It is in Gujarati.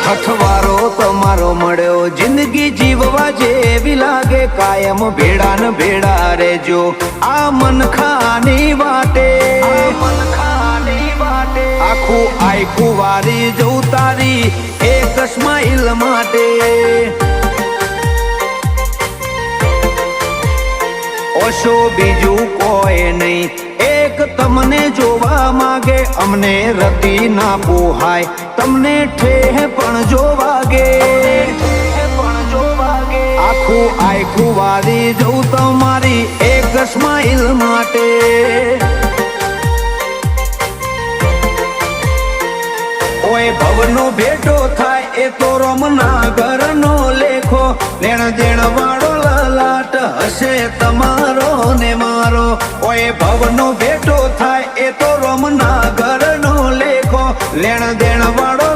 અથવારો તમારો મળ્યો જિંદગી જીવવા જેવી લાગે કાયમ ભેડા ને ભેડા રેજો આ મનખાની વાટે આખું આખું વારી જવું તારી એક સ્માઈલ માટે ઓશો બીજું કોઈ નહીં એક તમને જોવા માંગે અમને રતી ના પોહાય તમને ઠેહ પણ જોવાગે આખું આખું વારી જવું તમારી એક સ્માઈલ માટે ઓય ભવનો ભેટો થાય એ તો રોમના ઘરનો લેખો લેણ દેણ વાળો લલાટ હશે તમારો ને મારો ઓય ભવનો ભેટો થાય એ તો રોમના ઘરનો લેખો લેણ દેણ વાળો